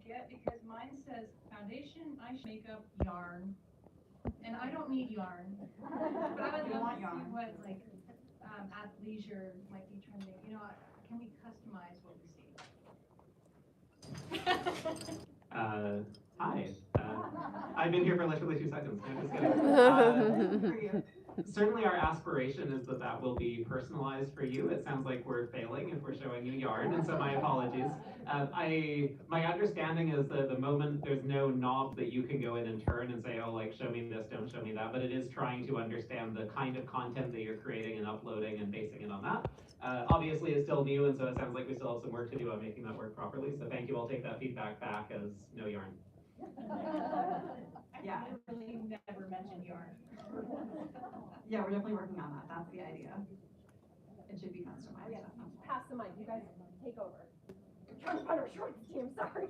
get because mine says foundation, eyeshadow, makeup, yarn, and I don't need yarn. But I would love to see what like athleisure might be trending. You know, can we customize what we see? Hi. I've been here for literally 2 seconds. No, just kidding. Certainly our aspiration is that that will be personalized for you. It sounds like we're failing if we're showing you yarn, and so my apologies. My understanding is that the moment there's no knob that you can go in and turn and say, oh, like, show me this, don't show me that, but it is trying to understand the kind of content that you're creating and uploading and basing it on that. Obviously, it's still new, and so it sounds like we still have some work to do on making that work properly. So thank you. I'll take that feedback back as no yarn. Yeah, I really never mentioned yarn. Yeah, we're definitely working on that. That's the idea. It should be customized. Yeah, pass the mic. You guys take over. I'm trying to find our shorts team. Sorry.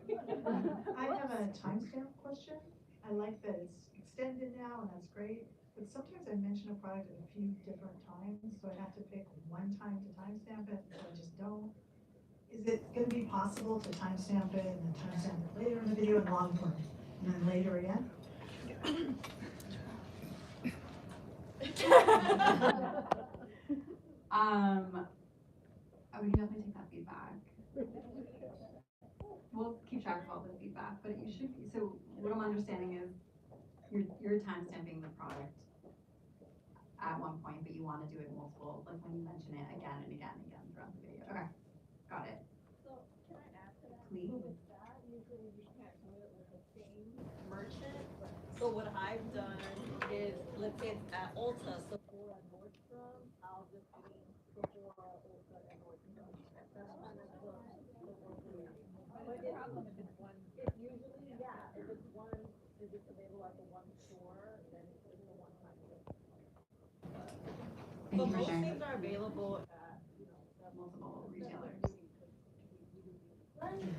I have a timestamp question. I like that it's extended now, and that's great. But sometimes I mention a product at a few different times, so I have to pick one time to timestamp it, so I just don't. Is it going to be possible to timestamp it and then timestamp it later in the video in long form, and then later again? We can definitely take that feedback. We'll keep track of all the feedback, but you should be, so what I'm understanding is you're timestamping the product at one point, but you want to do it multiple, like when you mention it again and again and again throughout the video. Okay, got it. So can I add to that? Please. With that, usually you can't do it with the same merchant. So what I've done is, let's say it's at Ulta, Sephora, Nordstrom, I'll just name Sephora, Ulta, and Nordstrom. That's kind of the working. But it's one. It's usually, yeah, if it's one, if it's available at the one store, then it's a one-time thing. So most things are available at, Multiple retailers.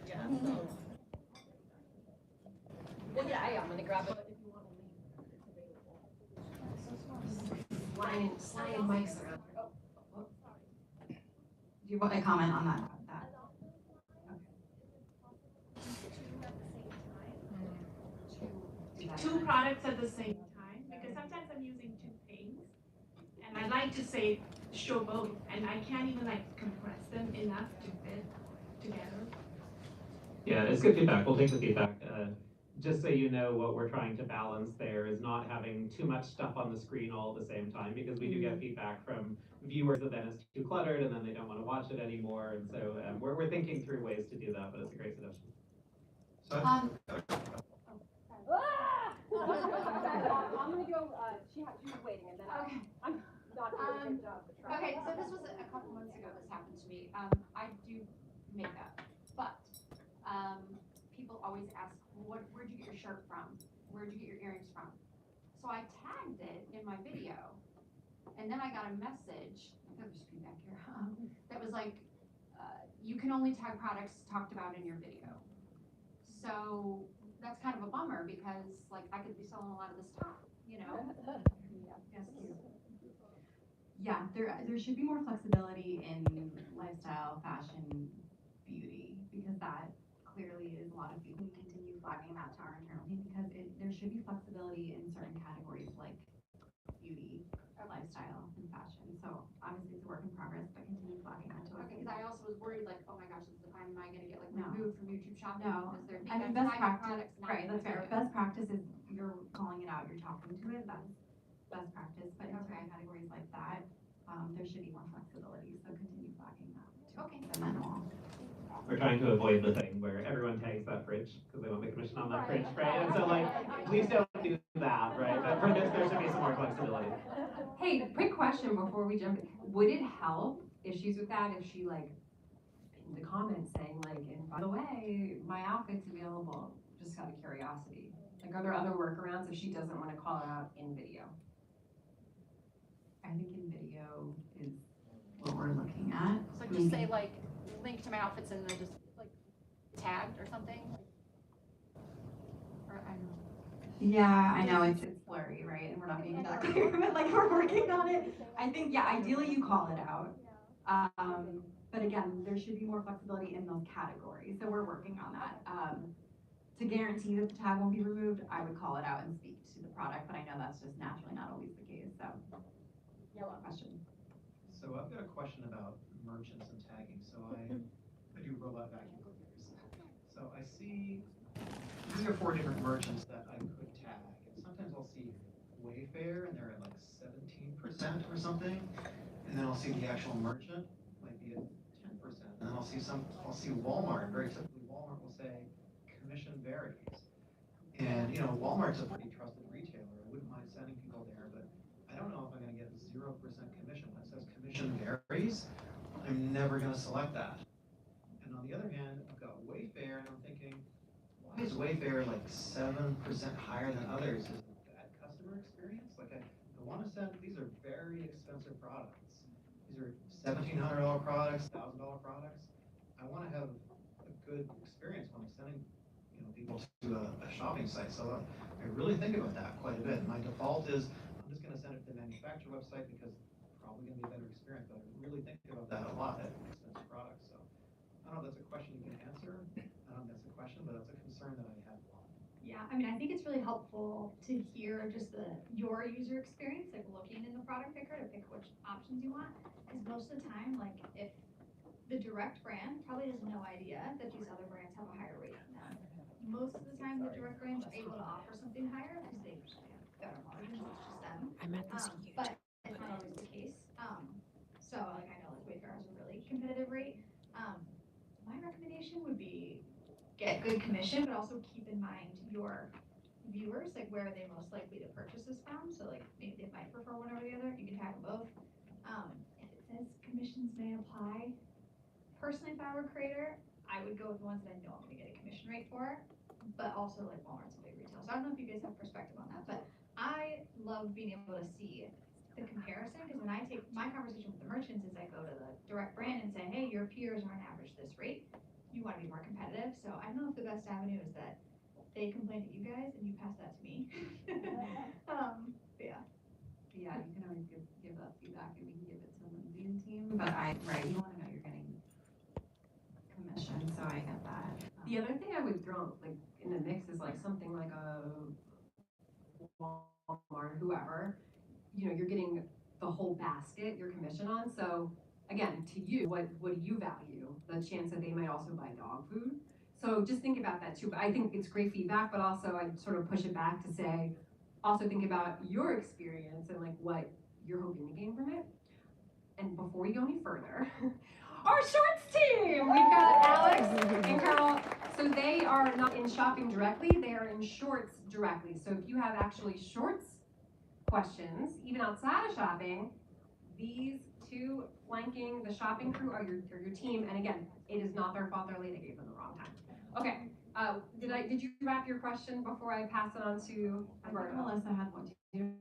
yeah, so. Well, yeah, I'm gonna grab it. If you want to leave, it's available. Slide mics around. Do you want a comment on that? Two products at the same time, because sometimes I'm using two things and I like to say show both, and I can't even like compress them enough to fit together. Yeah, it's good feedback. We'll take the feedback. Just so you know, what we're trying to balance there is not having too much stuff on the screen all at the same time, because we do get feedback from viewers that then it's too cluttered and then they don't want to watch it anymore. And so we're thinking through ways to do that, but it's a great suggestion. So, I'm gonna go, she was waiting, and then I'm not doing a good job. Okay, so this was a couple months ago this happened to me. I do makeup, but people always ask, well, where'd you get your shirt from? Where'd you get your earrings from? So I tagged it in my video, and then I got a message, there's feedback here, that was like, you can only tag products talked about in your video. So that's kind of a bummer, because like I could be selling a lot of this stuff, you know? Yeah, there should be more flexibility in lifestyle, fashion, beauty, because that clearly is a lot of people. We continue flagging that to our internal team, because there should be flexibility in certain categories like beauty, lifestyle, and fashion. So obviously it's a work in progress, but continue flagging that to us. Okay, because I also was worried like, oh my gosh, am I gonna get like No. removed from YouTube shopping? No, Because they're I mean, best practice, products not right, in that's my fair. video. Best practice is you're calling it out, you're talking to it, that's best practice. But in certain categories like that, there should be more flexibility, so continue flagging that. Okay. The manual. we're trying to avoid the thing where everyone tags that fridge because they want the commission on that fridge, right? And so like, please don't do that, right? But for this, there should be some more flexibility. Hey, quick question before we jump in. Would it help if she's with that, if she like pinned a comment saying like, and by the way, my outfit's available, just out of curiosity. Like, are there other workarounds if she doesn't want to call it out in video? I think in video is what we're looking at. So just say like, link to my outfits and then just like tagged or something? Or I don't know. Yeah, I know it's blurry, right? And we're not being that clear, but like we're working on it. I think, yeah, ideally you call it out. But again, there should be more flexibility in those categories. So we're working on that. to guarantee that the tag won't be removed, I would call it out and speak to the product, but I know that's just naturally not always the case, so. Yellow question. So I've got a question about merchants and tagging. So I do robot vacuum cleaners. So I see 3 or 4 different merchants that I could tag. And sometimes I'll see Wayfair and they're at like 17% or something. And then I'll see the actual merchant might be at 10%. And then I'll see Walmart, very typically Walmart will say commission varies. And you know, Walmart's a pretty trusted retailer. I wouldn't mind sending people there, but I don't know if I'm gonna get 0% commission. When it says commission varies, I'm never gonna select that. And on the other hand, I've got Wayfair and I'm thinking, why is Wayfair like 7% higher than others? Is it bad customer experience? Like I wanna send, these are very expensive products. These are $1,700 products, $1,000 products. I wanna have a good experience when I'm sending, you know, people to a shopping site. So I really think about that quite a bit. My default is I'm just gonna send it to the manufacturer website because it's probably gonna be a better experience, but I really think about that a lot at expensive products. So I don't know if that's a question you can answer. I don't know if that's a question, but that's a concern that I have a lot. Yeah, I mean, I think it's really helpful to hear just your user experience, like looking in the product picker to pick which options you want. Because most of the time, like if the direct brand probably has no idea that these other brands have a higher rate than them. Most of the time, the direct brands are able to offer something higher because they usually have better margins. It's just them. I'm at this But it's not always the case. So like I know like Wayfair has a really competitive rate. My recommendation would be get good commission, but also keep in mind your viewers, like where are they most likely to purchase this from? So like maybe they might prefer one over the other. You can tag them both. If it says commissions may apply, personally, if I were a creator, I would go with the ones that I know I'm gonna get a commission rate for, but also like Walmart's a big retailer. So I don't know if you guys have perspective on that, but I love being able to see the comparison, because when I take my conversation with the merchants is I go to the direct brand and say, hey, your peers are on average this rate. You want to be more competitive. So I don't know if the best avenue is that they complain to you guys and you pass that to me. But yeah. Yeah, you can always give that feedback and we can give it to Lindsay and team, but you wanna know you're getting commission, so I get that. The other thing I would throw like in the mix is like something like a Walmart, whoever, you know, you're getting the whole basket, your commission on. So again, to you, what do you value? The chance that they might also buy dog food. So just think about that too. But I think it's great feedback, but also I sort of push it back to say, also think about your experience and like what you're hoping to gain from it. And before we go any further, our shorts team, we've got Alex and Carol. So they are not in shopping directly, they are in shorts directly. So if you have actually shorts questions, even outside of shopping, these two flanking the shopping crew are your team. And again, it is not their fault, they're late, I gave them the wrong time. Okay, did you wrap your question before I pass it on to Roberta? I think Melissa had one. Do you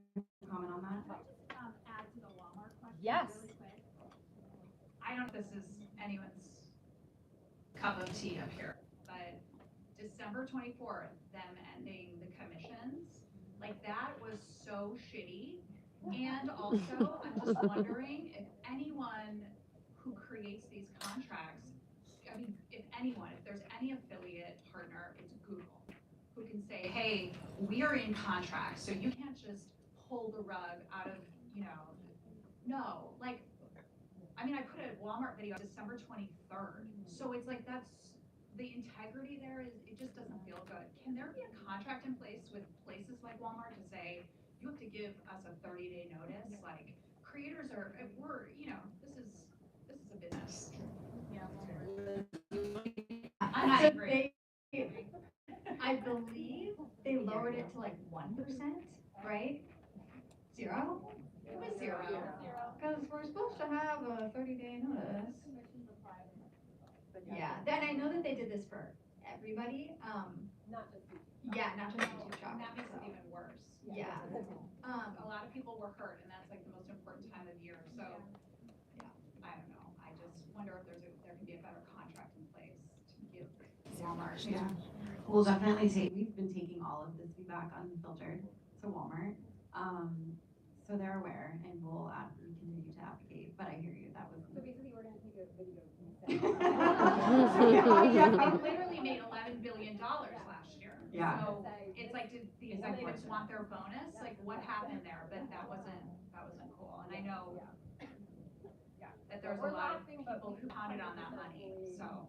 comment on that? Add to the Walmart question Yes. really quick. I don't know if this is anyone's cup of tea up here, but December 24th, them ending the commissions, like that was so shitty. And also, I'm just wondering if anyone who creates these contracts, I mean, if there's any affiliate partner, it's Google, who can say, hey, we are in contract, so you can't just pull the rug out of, no, like, I mean, I put a Walmart video December 23rd, so it's like the integrity there it just doesn't feel good. Can there be a contract in place with places like Walmart to say, you have to give us a 30-day notice? Like, creators if we're, this is a business. Yeah. I believe they lowered it to like 1%, right? 0? It was 0. Because we're supposed to have a 30-day notice. Yeah, then I know that they did this for everybody. Not just Yeah, not just YouTube Shop. And that makes it even worse. Yeah. A lot of people were hurt, and that's like the most important time of year. So, yeah, I don't know. I just wonder if there can be a better contract in place to give Walmart, yeah. We'll definitely we've been taking all of this feedback unfiltered to Walmart. So they're aware and we'll continue to advocate, but I hear you, that was. So basically we're gonna take a video. Yeah, we literally made $11 billion last year. Yeah. So it's like, did the Exactly. executives want their bonus? Like, what happened there? But that wasn't cool. And I know that there was a lot of people who counted on that money, so.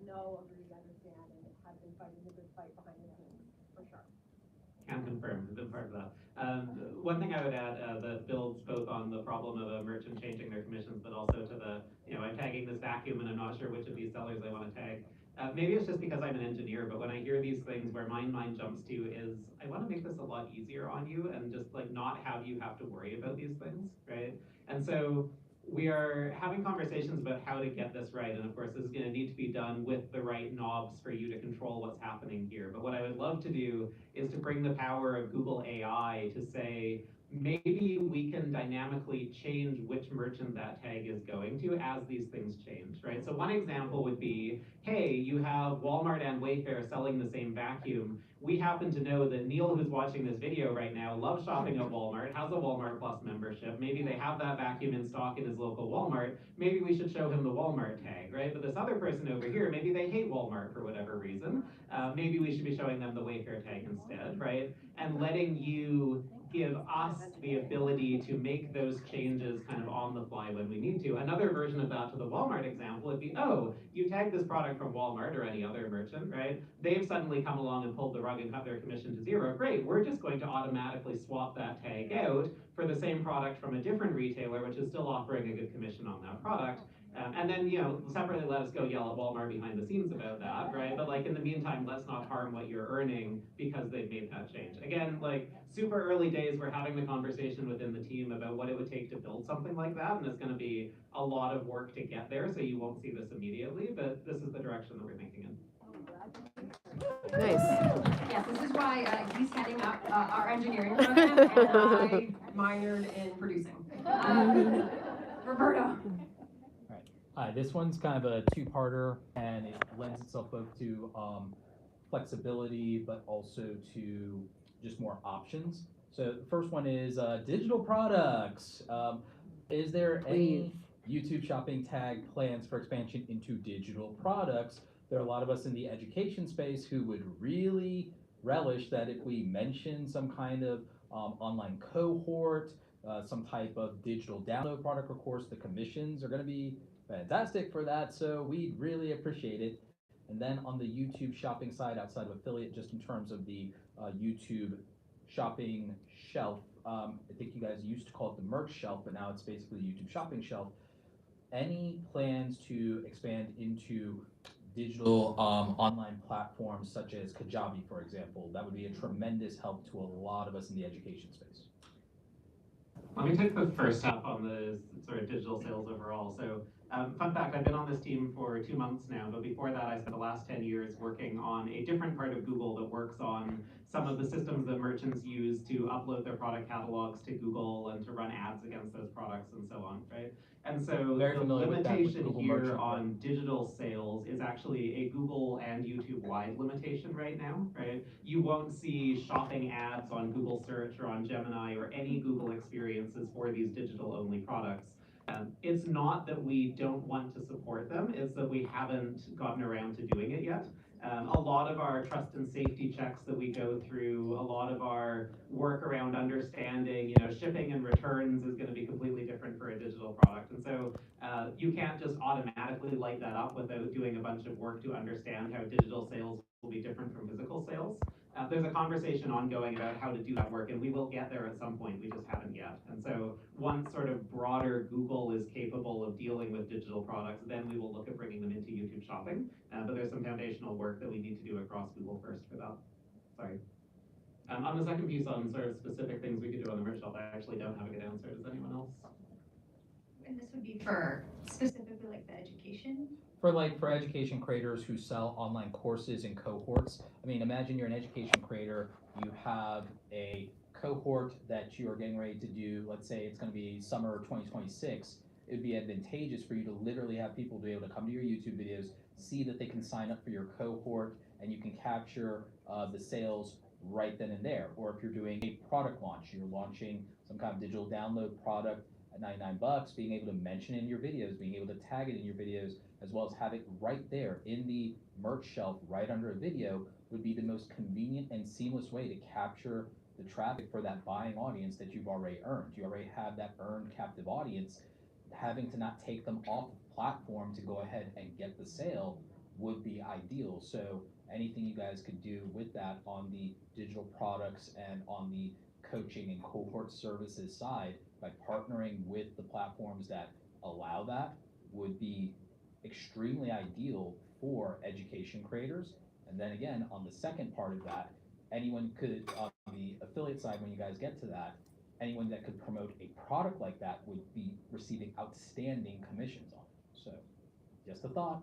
Know, agree, understand, and have been fighting a good fight behind the scenes, for sure. Can confirm, I've been part of that. One thing I would add that builds both on the problem of a merchant changing their commissions, but also to the, I'm tagging this vacuum and I'm not sure which of these sellers I want to tag. Maybe it's just because I'm an engineer, but when I hear these things, where my mind jumps to is, I want to make this a lot easier on you and just like not have you have to worry about these things, right? And so we are having conversations about how to get this right, and of course this is going to need to be done with the right knobs for you to control what's happening here. But what I would love to do is to bring the power of Google AI to say, maybe we can dynamically change which merchant that tag is going to as these things change, right? So one example would be, hey, you have Walmart and Wayfair selling the same vacuum. We happen to know that Neil, who's watching this video right now, loves shopping at Walmart, has a Walmart Plus membership. Maybe they have that vacuum in stock in his local Walmart. Maybe we should show him the Walmart tag, right? But this other person over here, maybe they hate Walmart for whatever reason. Maybe we should be showing them the Wayfair tag instead, right? And letting you give us the ability to make those changes kind of on the fly when we need to. Another version of that to the Walmart example would be, oh, you tag this product from Walmart or any other merchant, right? They've suddenly come along and pulled the rug and cut their commission to zero. Great, we're just going to automatically swap that tag out for the same product from a different retailer, which is still offering a good commission on that product. And then, separately let us go yell at Walmart behind the scenes about that, right? But like in the meantime, let's not harm what you're earning because they've made that change. Again, like super early days, we're having the conversation within the team about what it would take to build something like that. And it's gonna be a lot of work to get there, so you won't see this immediately, but this is the direction that we're thinking in. Nice. Yes, this is why he's heading up our engineering program, and I minored in producing. Roberto. Hi, this one's kind of a two-parter, and it lends itself both to flexibility, but also to just more options. So the first one is digital products. Is there any YouTube shopping tag plans for expansion into digital products? There are a lot of us in the education space who would really relish that if we mention some kind of online cohort, some type of digital download product. Of course, the commissions are going to be fantastic for that, so we'd really appreciate it. And then on the YouTube shopping side, outside of affiliate, just in terms of the YouTube shopping shelf, I think you guys used to call it the merch shelf, but now it's basically YouTube shopping shelf. Any plans to expand into digital online platforms such as Kajabi, for example? That would be a tremendous help to a lot of us in the education space. Let me take the first half on the sort of digital sales overall. So fun fact, I've been on this team for 2 months now, but before that I spent the last 10 years working on a different part of Google that works on some of the systems that merchants use to upload their product catalogs to Google and to run ads against those products and so on, right? And so the limitation here on digital sales is actually a Google and YouTube-wide limitation right now, right? You won't see shopping ads on Google search or on Gemini or any Google experiences for these digital-only products. It's not that we don't want to support them, it's that we haven't gotten around to doing it yet. A lot of our trust and safety checks that we go through, a lot of our work around understanding, shipping and returns is going to be completely different for a digital product. And so you can't just automatically light that up without doing a bunch of work to understand how digital sales will be different from physical sales. There's a conversation ongoing about how to do that work, and we will get there at some point, we just haven't yet. And so once sort of broader Google is capable of dealing with digital products, then we will look at bringing them into YouTube shopping. But there's some foundational work that we need to do across Google first for that. Sorry. On the second piece on sort of specific things we could do on the merch shelf, I actually don't have a good answer. Does anyone else? And this would be for specifically like the education? For education creators who sell online courses and cohorts. I mean, imagine you're an education creator, you have a cohort that you are getting ready to do, let's say it's going to be summer 2026. It would be advantageous for you to literally have people be able to come to your YouTube videos, see that they can sign up for your cohort, and you can capture the sales right then and there. Or if you're doing a product launch, you're launching some kind of digital download product at $99, being able to mention it in your videos, being able to tag it in your videos, as well as have it right there in the merch shelf right under a video would be the most convenient and seamless way to capture the traffic for that buying audience that you've already earned. You already have that earned captive audience. Having to not take them off the platform to go ahead and get the sale would be ideal. So anything you guys could do with that on the digital products and on the coaching and cohort services side by partnering with the platforms that allow that would be extremely ideal for education creators. And then again, on the second part of that, anyone could, on the affiliate side, when you guys get to that, anyone that could promote a product like that would be receiving outstanding commissions on it. So, just a thought.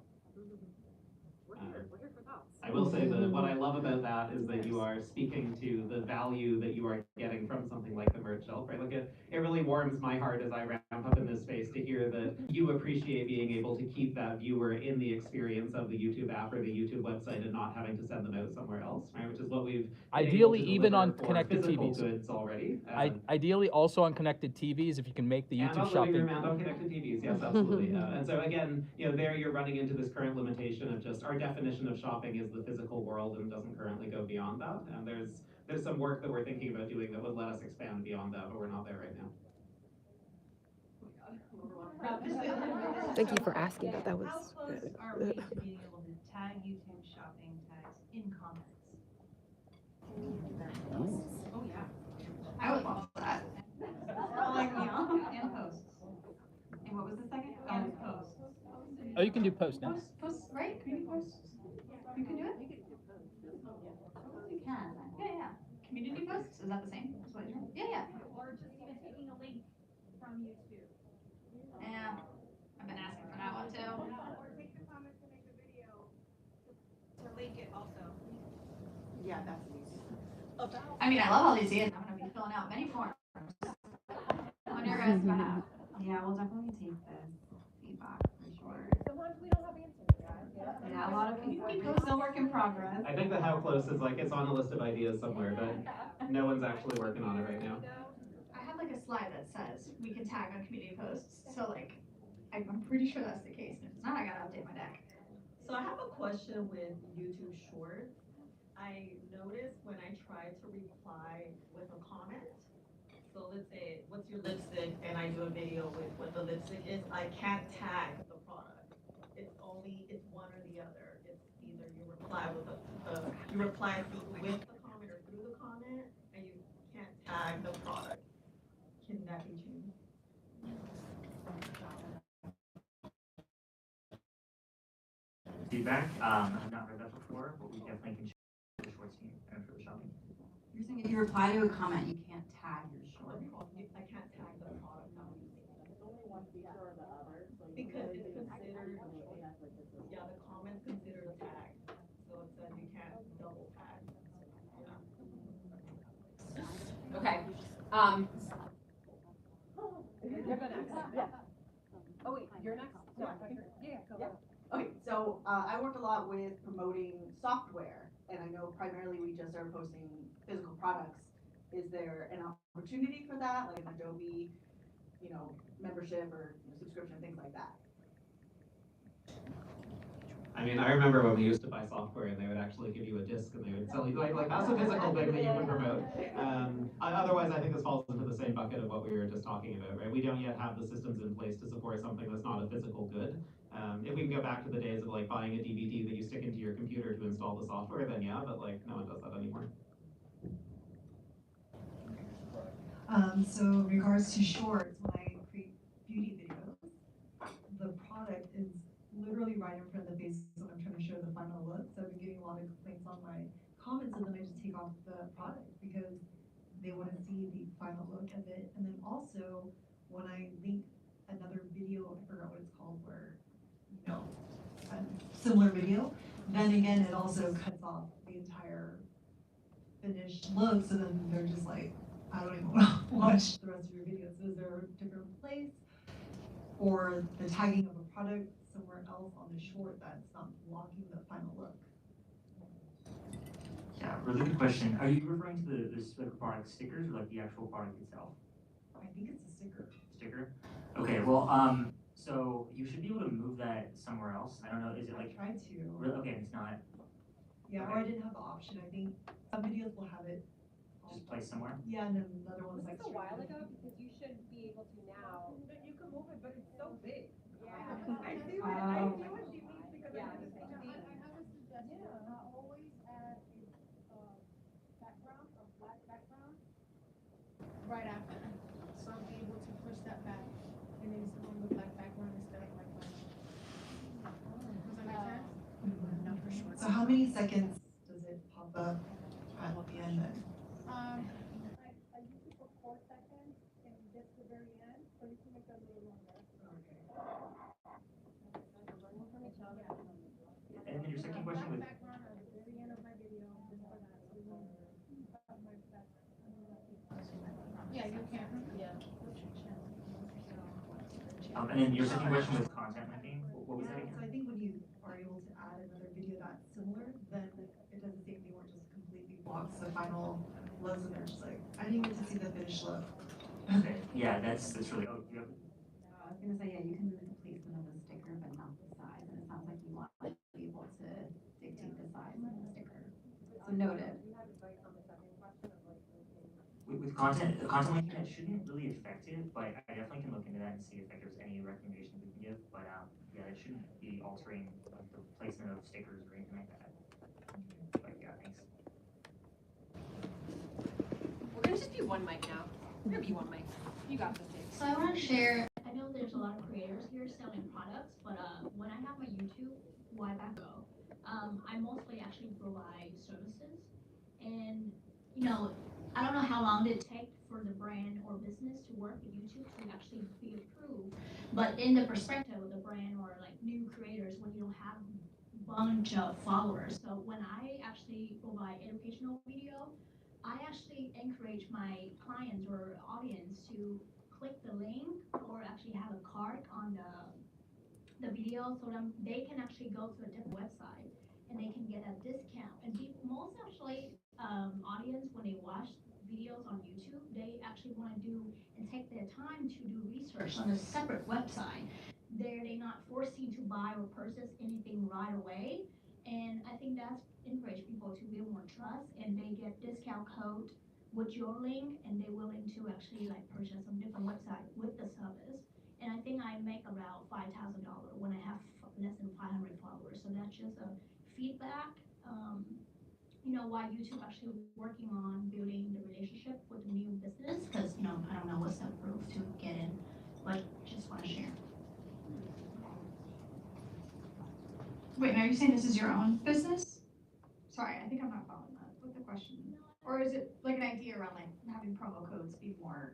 We're here for thoughts. I will say that what I love about that is that you are speaking to the value that you are getting from something like the merch shelf, right? Like it really warms my heart as I ramp up in this space to hear that you appreciate being able to keep that viewer in the experience of the YouTube app or the YouTube website and not having to send them out somewhere else, right? Which is what we've Ideally, even on for connected physical TVs. goods already. Ideally, also on connected TVs, if you can make the And YouTube on the living room shopping. and on connected TVs, yes, absolutely. And so again, there you're running into this current limitation of just our definition of shopping is the physical world and doesn't currently go beyond that. And there's some work that we're thinking about doing that would let us expand beyond that, but we're not there right now. Thank you for asking that. That was. How close are we to being able to tag YouTube shopping tags in comments? Oh, yeah. I would love that. Like me off. And posts. And what was the second? And posts. Oh, you can do post now. Posts, right? Community posts? You can do it? You can. Yeah. Community posts, is that the same? That's what it's called? Yeah. Or just even taking a link from YouTube. Yeah, I've been asking for that one too. Or take the comments and make a video to link it also. Yeah, that's easy. I mean, I love all these ideas. I'm gonna be filling out many forms on your guys' behalf. Yeah, we'll definitely take this feedback for sure. Sometimes we don't have answers, guys. Yeah, a lot of people, still work in progress. I think that how close is like, it's on a list of ideas somewhere, but no one's actually working on it right now. I have like a slide that says we can tag on community posts, so like, I'm pretty sure that's the case, and if it's not, I gotta update my deck. So I have a question with YouTube Shorts. I noticed when I try to reply with a comment, so let's say, what's your lipstick, and I do a video with what the lipstick is, I can't tag the product. It's one or the other. It's either you reply with with the comment or through the comment, and you can't tag the product. Can that be changed? Feedback. I've not heard that before, but we definitely can check the shorts team and for the shopping. You're saying if you reply to a comment, you can't tag your short? I can't tag the product I'm using. It's only one feature or the other. Because it's considered, yeah, the comment's considered a tag. So it says you can't double tag. Okay. You're next. Yeah. Oh wait, you're next? No, I thought you were. Yeah, go ahead. Okay, so I work a lot with promoting software, and I know primarily we just are posting physical products. Is there an opportunity for that, like an Adobe, membership or subscription, things like that? I mean, I remember when we used to buy software and they would actually give you a disc and they would sell you, like that's a physical thing that you can promote. Otherwise, I think this falls into the same bucket of what we were just talking about, right? We don't yet have the systems in place to support something that's not a physical good. If we can go back to the days of like buying a DVD that you stick into your computer to install the software, then yeah, but like no one does that anymore. So in regards to shorts, when I create beauty videos, the product is literally right in front of the face when I'm trying to show the final look. So I've been getting a lot of complaints on my comments, and then I just take off the product because they want to see the final look of it. And then also when I link another video, I forgot what it's called, where a similar video, then again it also cuts off the entire finished look. So then they're just like, I don't even want to watch the rest of your videos. So is there a different place or the tagging of a product somewhere else on the short that's not blocking the final look? Yeah, really good question. Are you referring to the specific product stickers or like the actual product itself? I think it's a sticker. Sticker? Okay, well, So you should be able to move that somewhere else. I don't know, is it like, Tried to. really, okay, it's not, Yeah, or I didn't have the option. I think some videos will have it. just placed somewhere? Yeah, and then another one's like. a while ago, because you should be able to now. You can move it, but it's so big. Yeah. I see Wow. what she means because Yeah. I have the same thing. have a suggestion, always add a, background, a black background, right after, so I'm able to push that back, and then it's on the black background instead of like mine. Does that make sense? No, for sure. So how many seconds does it pop up at the end then? I use it for 4 seconds, and just the very end, so you can make that a little longer. And then your second question with, Background at the very end of my video, just for that, so you won't have my background. Yeah, you can. Yeah. and then your second question with content linking, what was that Yeah, again? so I think when you are able to add another video that's similar, then it does the same thing where it just completely blocks the final looks and they're just like, I didn't get to see the finished look. Okay, yeah, that's really, oh, you have, I was gonna say, yeah, you can move the placement of the sticker, but not the size, and it sounds like you want to be able to dictate the size of the sticker. So noted. with content, the content linking, that shouldn't really affect it, but I definitely can look into that and see if like there's any recommendations we can give, but, yeah, it shouldn't be altering like the placement of stickers or anything like that. But yeah, thanks. We're gonna just be one mic now. We're gonna be one mic. You got this, Dave. So I want to share, I know there's a lot of creators here selling products, but when I have my YouTube, why back go? I mostly actually provide services, and you know, I don't know how long it takes for the brand or business to work with YouTube to actually be approved. But in the perspective of the brand or like new creators, when you don't have a bunch of followers, so when I actually provide educational video, I actually encourage my clients or audience to click the link or actually have a card on the video so that they can actually go to a different website and they can get a discount. And most actually audience, when they watch videos on YouTube, they actually want to do and take their time to do research on a separate website. They're not forcing to buy or purchase anything right away. And I think that's encourage people to build more trust, and they get discount code with your link, and they're willing to actually like purchase some different website with the service. And I think I make around $5,000 when I have less than 500 followers. So that's just a feedback. You know, why YouTube actually working on building the relationship with the new business, because you know, I don't know what's the proof to get in, but just want to share. Wait, are you saying this is your own business? Sorry, I think I'm not following that. What's the question? Or is it like an idea around like having promo codes be more?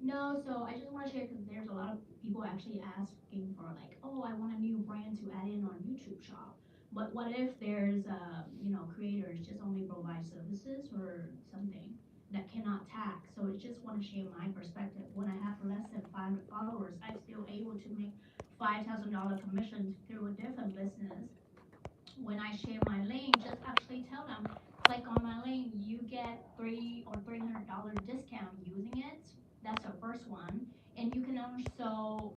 No, so I just want to share because there's a lot of people actually asking for like, oh, I want a new brand to add in on YouTube Shop. But what if there's, you know, creators just only provide services or something that cannot tag? So I just want to share my perspective. When I have less than 500 followers, I'm still able to make $5,000 commissions through a different business. When I share my link, just actually tell them, click on my link, you get $300 or $300 discount using it. That's the first one. And you can also